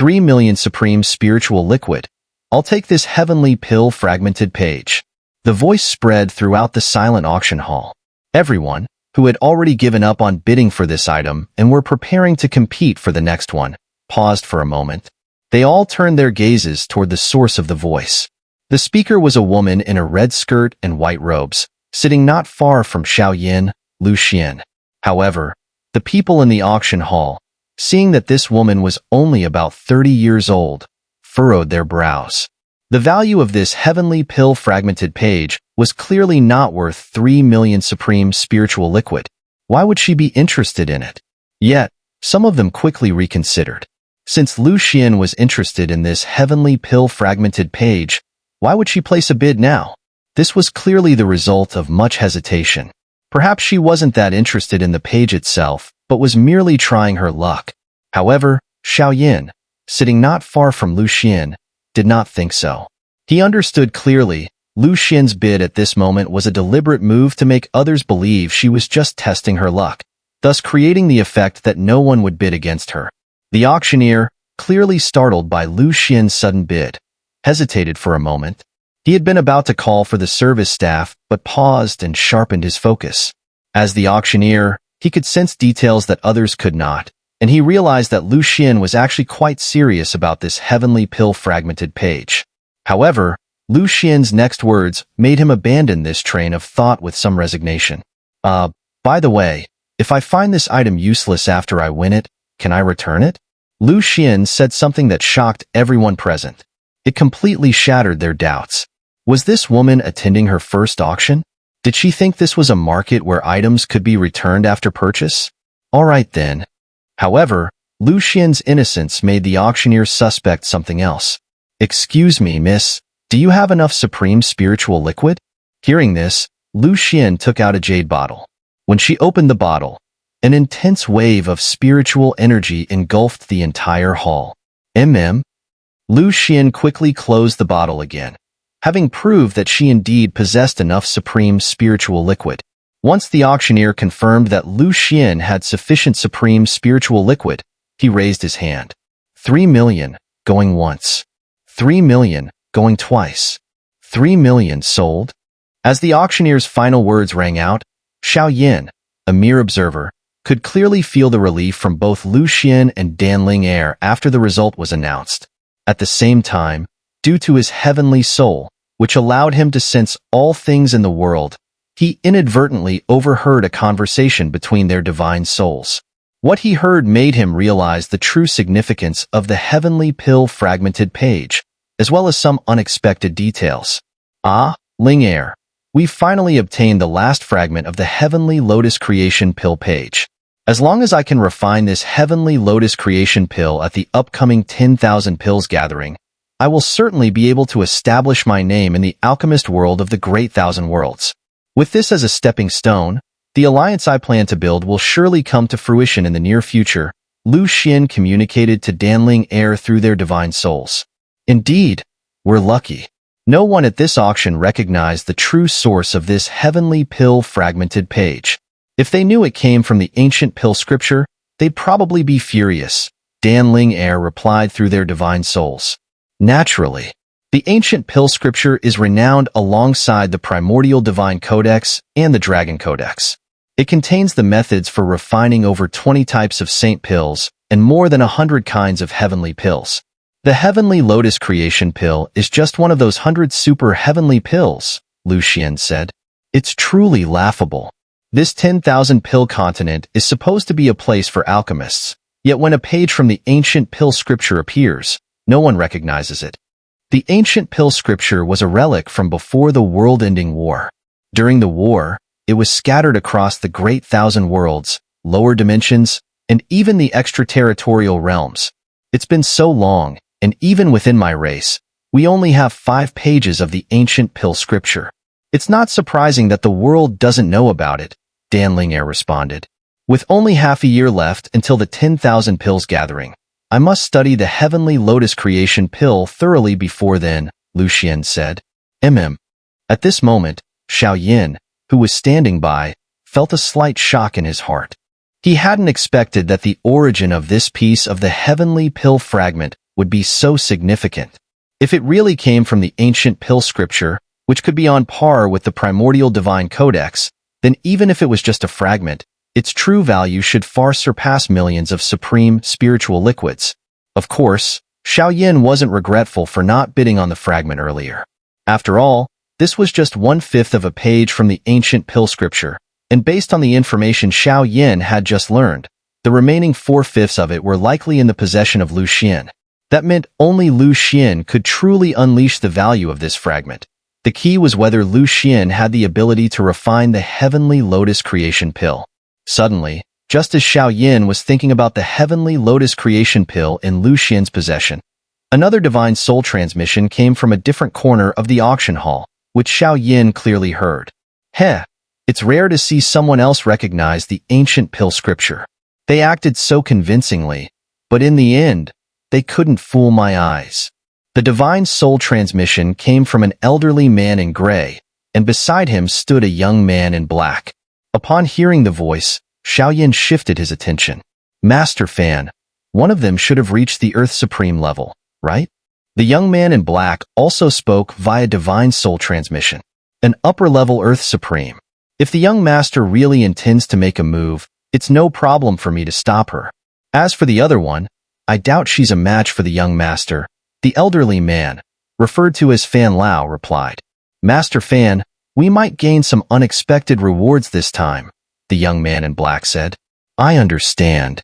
3 million supreme spiritual liquid. I'll take this heavenly pill fragmented page. The voice spread throughout the silent auction hall. Everyone, who had already given up on bidding for this item and were preparing to compete for the next one, paused for a moment. They all turned their gazes toward the source of the voice. The speaker was a woman in a red skirt and white robes, sitting not far from Xiao, Lu Xian. However, the people in the auction hall, seeing that this woman was only about 30 years old, furrowed their brows. The value of this heavenly pill fragmented page was clearly not worth 3 million supreme spiritual liquid. Why would she be interested in it? Yet, some of them quickly reconsidered. Since Lu Xian was interested in this heavenly pill fragmented page, why would she place a bid now? This was clearly the result of much hesitation. Perhaps she wasn't that interested in the page itself, but was merely trying her luck. However, Xiao, sitting not far from Lu Xian, did not think so. He understood clearly, Lu Xian's bid at this moment was a deliberate move to make others believe she was just testing her luck, thus creating the effect that no one would bid against her. The auctioneer, clearly startled by Lu Xian's sudden bid, hesitated for a moment. He had been about to call for the service staff, but paused and sharpened his focus. As the auctioneer, he could sense details that others could not, and he realized that Lu Xian was actually quite serious about this heavenly pill fragmented page. However, Lu Xian's next words made him abandon this train of thought with some resignation. By the way, if I find this item useless after I win it, can I return it? Lu Xian said something that shocked everyone present. It completely shattered their doubts. Was this woman attending her first auction? Did she think this was a market where items could be returned after purchase? All right then. However, Lu Xian's innocence made the auctioneer suspect something else. Excuse me, miss, do you have enough supreme spiritual liquid? Hearing this, Lu Xian took out a jade bottle. When she opened the bottle, an intense wave of spiritual energy engulfed the entire hall. Lu Xian quickly closed the bottle again, having proved that she indeed possessed enough supreme spiritual liquid. Once the auctioneer confirmed that Lu Xian had sufficient supreme spiritual liquid, he raised his hand. 3 million, going once. 3 million, going twice. 3 million sold. As the auctioneer's final words rang out, Xiao, a mere observer, could clearly feel the relief from both Lu Xian and Xun'er after the result was announced. At the same time, due to his heavenly soul, which allowed him to sense all things in the world, he inadvertently overheard a conversation between their divine souls. What he heard made him realize the true significance of the heavenly pill fragmented page, as well as some unexpected details. Xun'er, we finally obtained the last fragment of the heavenly lotus creation pill page. As long as I can refine this heavenly lotus creation pill at the upcoming 10,000 pills gathering, I will certainly be able to establish my name in the alchemist world of the Great Thousand Worlds. With this as a stepping stone, the alliance I plan to build will surely come to fruition in the near future, Lu Xian communicated to Xun'er through their divine souls. Indeed, we're lucky. No one at this auction recognized the true source of this heavenly pill fragmented page. If they knew it came from the ancient pill scripture, they'd probably be furious, Xun'er replied through their divine souls. Naturally, the ancient pill scripture is renowned alongside the primordial divine codex and the dragon codex. It contains the methods for refining over 20 types of saint pills and more than 100 kinds of heavenly pills. The heavenly lotus creation pill is just one of those 100 super heavenly pills, Lu Xian said. It's truly laughable. This 10,000 pill continent is supposed to be a place for alchemists, yet when a page from the ancient pill scripture appears, no one recognizes it. The ancient pill scripture was a relic from before the world-ending war. During the war, it was scattered across the Great Thousand Worlds, lower dimensions, and even the extraterritorial realms. It's been so long, and even within my race, we only have 5 pages of the ancient pill scripture. It's not surprising that the world doesn't know about it, Xun'er responded. With only half a year left until the 10,000 pills gathering, I must study the heavenly lotus creation pill thoroughly before then, Lu Xian said. At this moment, Xiao, who was standing by, felt a slight shock in his heart. He hadn't expected that the origin of this piece of the heavenly pill fragment would be so significant. If it really came from the ancient pill scripture, which could be on par with the primordial divine codex, then even if it was just a fragment, its true value should far surpass millions of supreme spiritual liquids. Of course, Xiao wasn't regretful for not bidding on the fragment earlier. After all, this was just 1/5 of a page from the ancient pill scripture, and based on the information Xiao had just learned, the remaining 4/5 of it were likely in the possession of Lu Xian. That meant only Lu Xian could truly unleash the value of this fragment. The key was whether Lu Xian had the ability to refine the heavenly lotus creation pill. Suddenly, just as Xiao was thinking about the heavenly lotus creation pill in Lu Xian's possession, another divine soul transmission came from a different corner of the auction hall, which Xiao clearly heard. Heh, it's rare to see someone else recognize the ancient pill scripture. They acted so convincingly, but in the end, they couldn't fool my eyes. The divine soul transmission came from an elderly man in gray, and beside him stood a young man in black. Upon hearing the voice, Xiao shifted his attention. Master Fan, one of them should have reached the Earth Supreme level, right? The young man in black also spoke via divine soul transmission. An upper-level Earth Supreme. If the young master really intends to make a move, it's no problem for me to stop her. As for the other one, I doubt she's a match for the young master. The elderly man, referred to as Fan Lao, replied. Master Fan, we might gain some unexpected rewards this time, the young man in black said. I understand.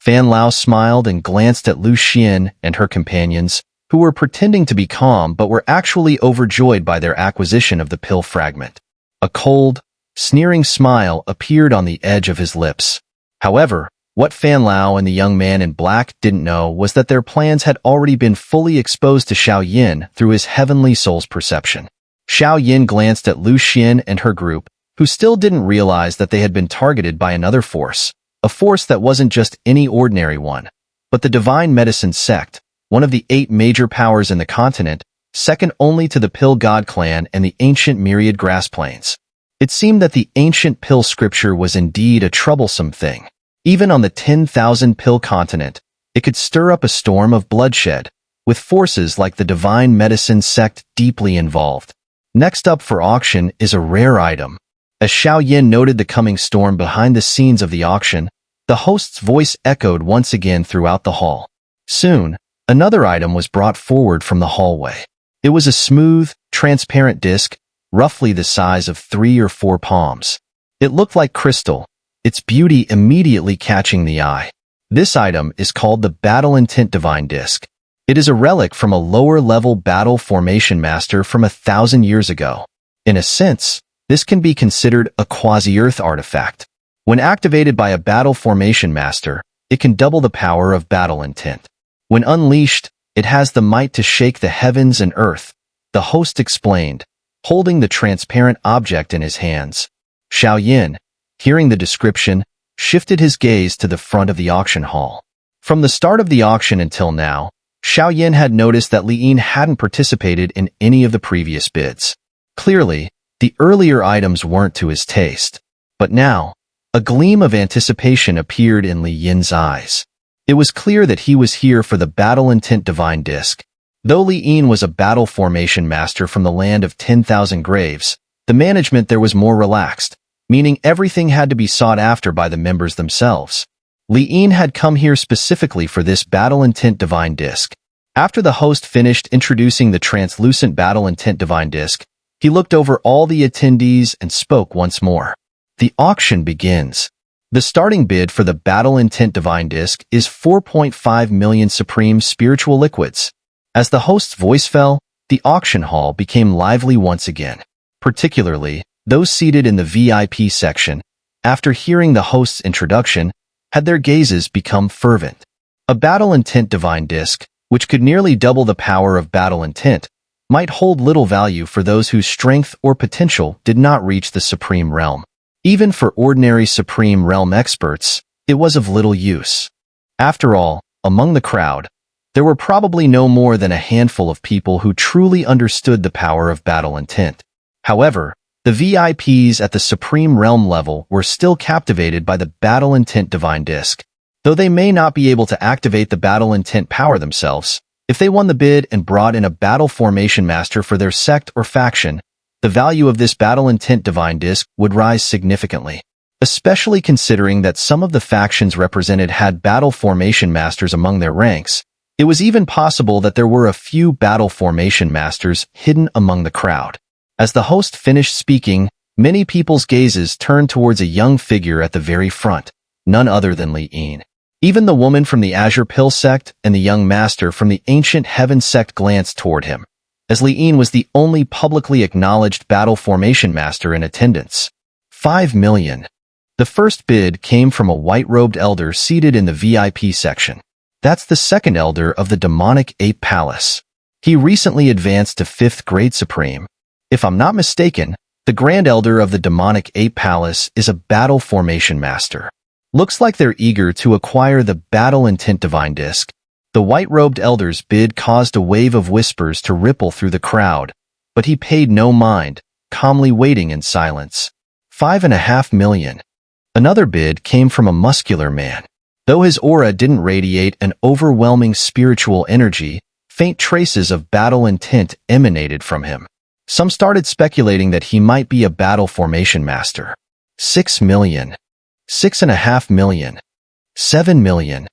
Fan Lao smiled and glanced at Lu Xian and her companions, who were pretending to be calm but were actually overjoyed by their acquisition of the pill fragment. A cold, sneering smile appeared on the edge of his lips. However, what Fan Lao and the young man in black didn't know was that their plans had already been fully exposed to Xiao through his heavenly soul's perception. Xiao glanced at Lu Xian and her group, who still didn't realize that they had been targeted by another force, a force that wasn't just any ordinary one, but the Divine Medicine Sect, one of the 8 major powers in the continent, second only to the Pill God clan and the ancient myriad grass plains. It seemed that the ancient pill scripture was indeed a troublesome thing. Even on the 10,000 pill continent, it could stir up a storm of bloodshed, with forces like the Divine Medicine Sect deeply involved. Next up for auction is a rare item. As Xiao noted the coming storm behind the scenes of the auction, the host's voice echoed once again throughout the hall. Soon, another item was brought forward from the hallway. It was a smooth, transparent disc, roughly the size of 3 or 4 palms. It looked like crystal, its beauty immediately catching the eye. This item is called the Battle Intent Divine Disc. It is a relic from a lower-level battle formation master from 1,000 years ago. In a sense, this can be considered a quasi-Earth artifact. When activated by a battle formation master, it can double the power of battle intent. When unleashed, it has the might to shake the heavens and earth, the host explained, holding the transparent object in his hands. Xiao, hearing the description, shifted his gaze to the front of the auction hall. From the start of the auction until now, Xiao had noticed that Li Yin hadn't participated in any of the previous bids. Clearly, the earlier items weren't to his taste. But now, a gleam of anticipation appeared in Li Yin's eyes. It was clear that he was here for the Battle Intent Divine Disc. Though Li Yin was a battle formation master from the land of 10,000 graves, the management there was more relaxed, meaning everything had to be sought after by the members themselves. Li Yin had come here specifically for this Battle Intent Divine Disc. After the host finished introducing the translucent Battle Intent Divine Disc, he looked over all the attendees and spoke once more. The auction begins. The starting bid for the Battle Intent Divine Disc is 4.5 million supreme spiritual liquids. As the host's voice fell, the auction hall became lively once again. Particularly, those seated in the VIP section, after hearing the host's introduction, had their gazes become fervent. A Battle Intent Divine Disc, which could nearly double the power of Battle Intent, might hold little value for those whose strength or potential did not reach the Supreme Realm. Even for ordinary Supreme Realm experts, it was of little use. After all, among the crowd, there were probably no more than a handful of people who truly understood the power of Battle Intent. However, the VIPs at the Supreme Realm level were still captivated by the Battle Intent Divine Disc. Though they may not be able to activate the Battle Intent power themselves, If they won the bid and brought in a battle formation master for their sect or faction, the value of this battle intent divine disc would rise significantly, especially considering that some of the factions represented had battle formation masters among their ranks. It was even possible that there were a few battle formation masters hidden among the crowd. As the host finished speaking, many people's gazes turned towards a young figure at the very front, none other than Li Yin. Even the woman from the Azure Pill sect and the young master from the Ancient Heaven sect glanced toward him, as Li Yin was the only publicly acknowledged battle formation master in attendance. 5 million. The first bid came from a white-robed elder seated in the VIP section. That's the second elder of the demonic ape palace. He recently advanced to 5th grade supreme. If I'm not mistaken, the grand elder of the demonic ape palace is a battle formation master. Looks like they're eager to acquire the battle intent divine disc. The white-robed elder's bid caused a wave of whispers to ripple through the crowd, but he paid no mind, calmly waiting in silence. 5.5 million. Another bid came from a muscular man. Though his aura didn't radiate an overwhelming spiritual energy, faint traces of battle intent emanated from him. Some started speculating that he might be a battle formation master. 6 million. 6.5 million. 7 million.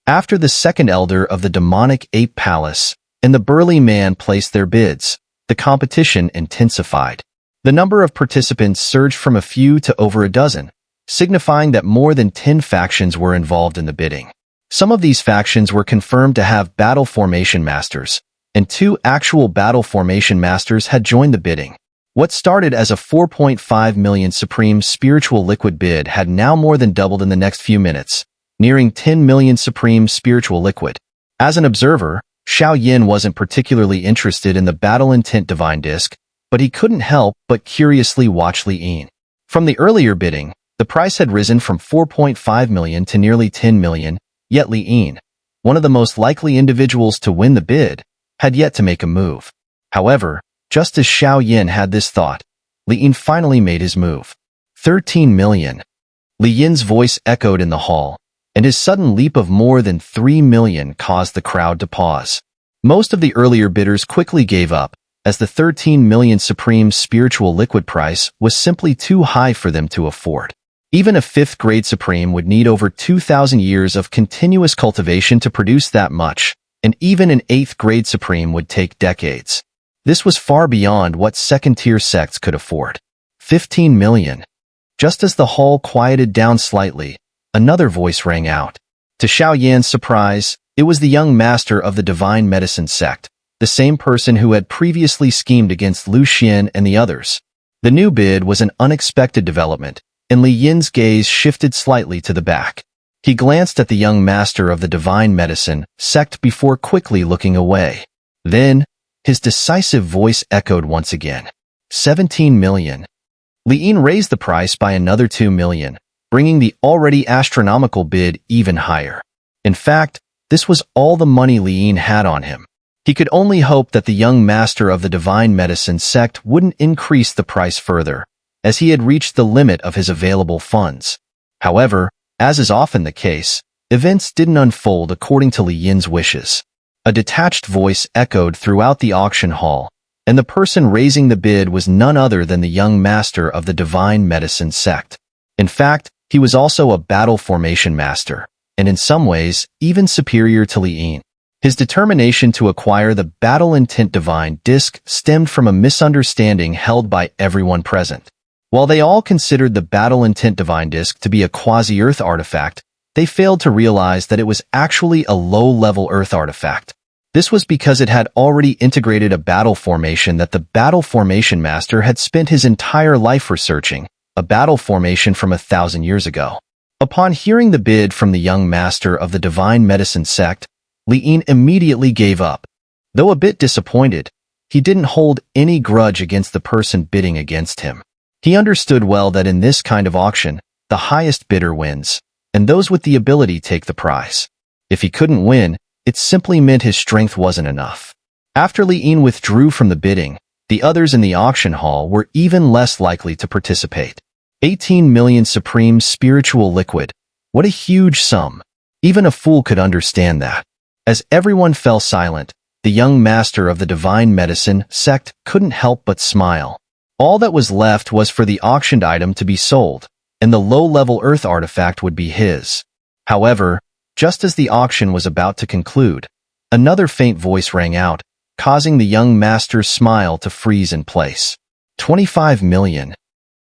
After the second elder of the demonic ape palace and the burly man placed their bids, the competition intensified. The number of participants surged from a few to over a dozen, signifying that more than 10 factions were involved in the bidding. Some of these factions were confirmed to have battle formation masters, and 2 actual battle formation masters had joined the bidding. What started as a 4.5 million supreme spiritual liquid bid had now more than doubled in the next few minutes, nearing 10 million supreme spiritual liquid. As an observer, Xiao wasn't particularly interested in the battle intent divine disc, but he couldn't help but curiously watch Li Yin. From the earlier bidding, the price had risen from 4.5 million to nearly 10 million, yet Li Yin, one of the most likely individuals to win the bid, had yet to make a move. However, just as Xiao had this thought, Li Yin finally made his move. 13 million. Li Yin's voice echoed in the hall, and his sudden leap of more than 3 million caused the crowd to pause. Most of the earlier bidders quickly gave up, as the 13 million supreme spiritual liquid price was simply too high for them to afford. Even a 5th grade supreme would need over 2,000 years of continuous cultivation to produce that much, and even an 8th grade supreme would take decades. This was far beyond what second-tier sects could afford. 15 million. Just as the hall quieted down slightly, another voice rang out. To Xiao surprise, it was the young master of the divine medicine sect, the same person who had previously schemed against Lu Xian and the others. The new bid was an unexpected development, and Li Yin's gaze shifted slightly to the back. He glanced at the young master of the divine medicine sect before quickly looking away. Then, his decisive voice echoed once again. 17 million. Li Yin raised the price by another 2 million, bringing the already astronomical bid even higher. In fact, this was all the money Li Yin had on him. He could only hope that the young master of the divine medicine sect wouldn't increase the price further, as he had reached the limit of his available funds. However, as is often the case, events didn't unfold according to Li Yin's wishes. A detached voice echoed throughout the auction hall, and the person raising the bid was none other than the young master of the divine medicine sect. In fact, he was also a battle formation master, and in some ways, even superior to Li Yin. His determination to acquire the battle intent divine disc stemmed from a misunderstanding held by everyone present. While they all considered the battle intent divine disc to be a quasi-Earth artifact, they failed to realize that it was actually a low-level Earth artifact. This was because it had already integrated a battle formation that the battle formation master had spent his entire life researching, a battle formation from 1,000 years ago. Upon hearing the bid from the young master of the divine medicine sect, Li Yin immediately gave up. Though a bit disappointed, he didn't hold any grudge against the person bidding against him. He understood well that in this kind of auction, the highest bidder wins, and those with the ability take the prize. If he couldn't win, it simply meant his strength wasn't enough. After Li Yin withdrew from the bidding, the others in the auction hall were even less likely to participate. 18 million supreme spiritual liquid. What a huge sum. Even a fool could understand that. As everyone fell silent, the young master of the divine medicine sect couldn't help but smile. All that was left was for the auctioned item to be sold, and the low-level earth artifact would be his. However, just as the auction was about to conclude, another faint voice rang out, causing the young master's smile to freeze in place. 25 million.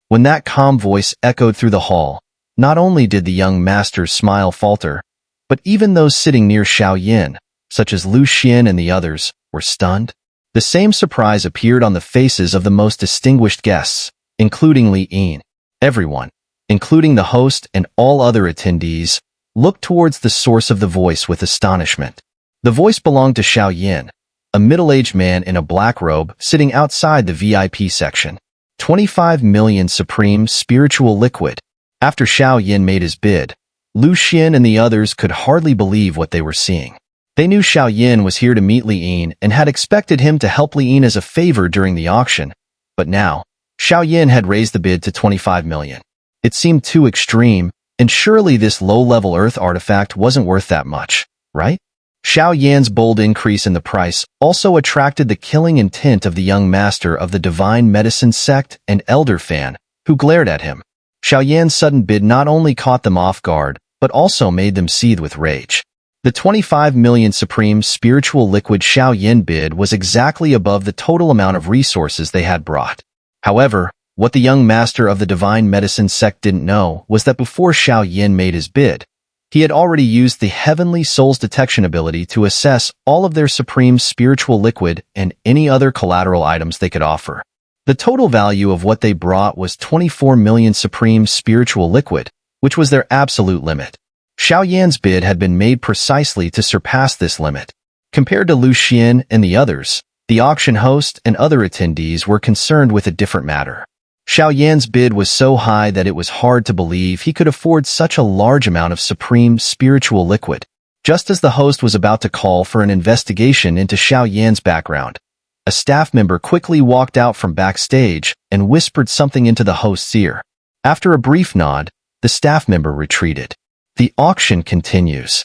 When that calm voice echoed through the hall, not only did the young master's smile falter, but even those sitting near Xiao, such as Lu Xian and the others, were stunned. The same surprise appeared on the faces of the most distinguished guests, including Li Yin. Everyone, including the host and all other attendees, looked towards the source of the voice with astonishment. The voice belonged to Xiao, a middle-aged man in a black robe sitting outside the VIP section. 25 million supreme spiritual liquid. After Xiao made his bid, Lu Xian and the others could hardly believe what they were seeing. They knew Xiao was here to meet Li Yin and had expected him to help Li Yin as a favor during the auction, but now, Xiao had raised the bid to 25 million. It seemed too extreme, and surely this low-level earth artifact wasn't worth that much, right? Xiao bold increase in the price also attracted the killing intent of the young master of the divine medicine sect and elder fan, who glared at him. Xiao sudden bid not only caught them off guard, but also made them seethe with rage. The 25 million supreme spiritual liquid Xiao bid was exactly above the total amount of resources they had brought. However, what the young master of the divine medicine sect didn't know was that before Xiao made his bid, he had already used the heavenly soul's detection ability to assess all of their supreme spiritual liquid and any other collateral items they could offer. The total value of what they brought was 24 million supreme spiritual liquid, which was their absolute limit. Xiao bid had been made precisely to surpass this limit. Compared to Lu Xian and the others, the auction host and other attendees were concerned with a different matter. Xiao bid was so high that it was hard to believe he could afford such a large amount of supreme spiritual liquid. Just as the host was about to call for an investigation into Xiao background, a staff member quickly walked out from backstage and whispered something into the host's ear. After a brief nod, the staff member retreated. The auction continues.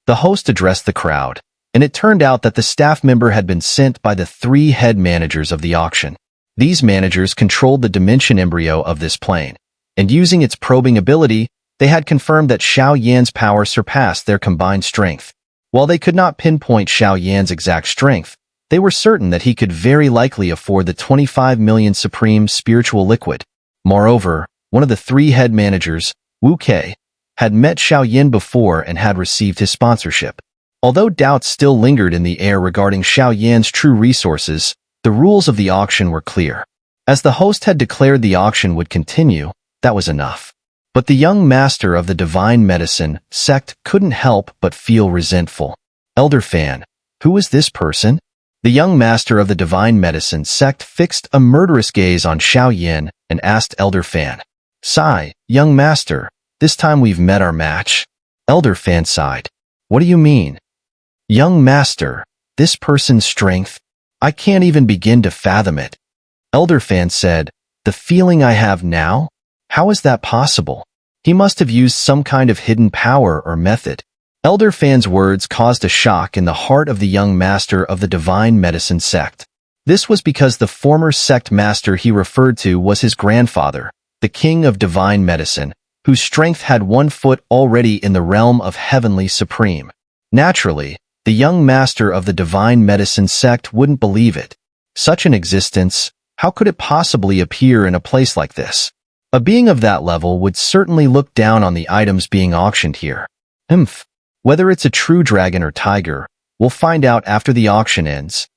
The host addressed the crowd, and it turned out that the staff member had been sent by the 3 head managers of the auction. These managers controlled the dimension embryo of this plane, and using its probing ability, they had confirmed that Xiao power surpassed their combined strength. While they could not pinpoint Xiao exact strength, they were certain that he could very likely afford the 25 million supreme spiritual liquid. Moreover, one of the 3 head managers, Wu Kei, had met Xiao before and had received his sponsorship. Although doubts still lingered in the air regarding Xiao true resources, the rules of the auction were clear. As the host had declared the auction would continue, that was enough. But the young master of the divine medicine sect couldn't help but feel resentful. Elder Fan, who is this person? The young master of the divine medicine sect fixed a murderous gaze on Xiao and asked Elder Fan. Sigh, young master, this time we've met our match. Elder Fan sighed. What do you mean? Young master, this person's strength? I can't even begin to fathom it. Elder Fan said, the feeling I have now? How is that possible? He must have used some kind of hidden power or method. Elder Fan's words caused a shock in the heart of the young master of the divine medicine sect. This was because the former sect master he referred to was his grandfather, the king of divine medicine, whose strength had 1 foot already in the realm of heavenly supreme. Naturally, the young master of the divine medicine sect wouldn't believe it. Such an existence, how could it possibly appear in a place like this? A being of that level would certainly look down on the items being auctioned here. Whether it's a true dragon or tiger, we'll find out after the auction ends.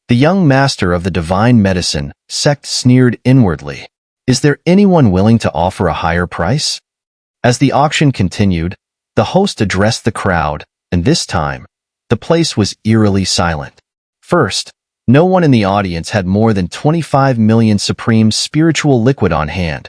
The young master of the divine medicine sect sneered inwardly. Is there anyone willing to offer a higher price? As the auction continued, the host addressed the crowd, and this time, the place was eerily silent. First, no one in the audience had more than 25 million supreme spiritual liquid on hand.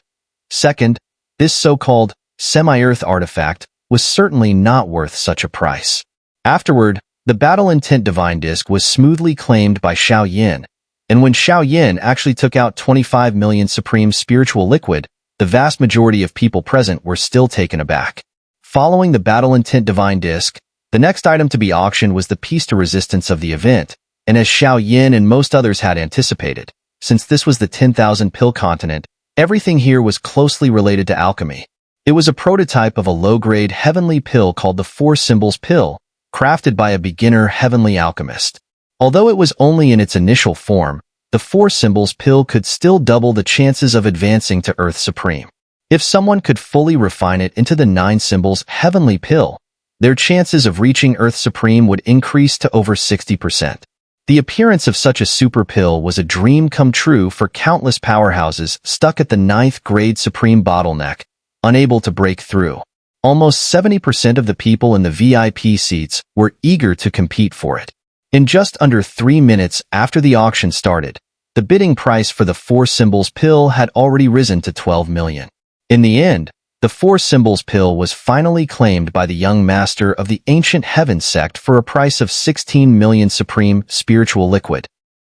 Second, this so-called semi-earth artifact was certainly not worth such a price. Afterward, the Battle Intent Divine Disc was smoothly claimed by Xiao, and when Xiao actually took out 25 million supreme spiritual liquid, the vast majority of people present were still taken aback. Following the Battle Intent Divine Disc, The next item to be auctioned was the piece de resistance of the event, and as Xiao Yin and most others had anticipated, since this was the 10,000 pill continent, everything here was closely related to alchemy. It was a prototype of a low-grade heavenly pill called the Four Symbols Pill, crafted by a beginner heavenly alchemist. Although it was only in its initial form, the Four Symbols Pill could still double the chances of advancing to Earth Supreme. If someone could fully refine it into the 9 Symbols Heavenly Pill, their chances of reaching Earth Supreme would increase to over 60%. The appearance of such a super pill was a dream come true for countless powerhouses stuck at the 9th grade Supreme bottleneck, unable to break through. Almost 70% of the people in the VIP seats were eager to compete for it. In just under 3 minutes after the auction started, the bidding price for the Four Symbols Pill had already risen to 12 million. In the end, the Four Symbols Pill was finally claimed by the young master of the Ancient Heaven sect for a price of 16 million supreme spiritual liquid,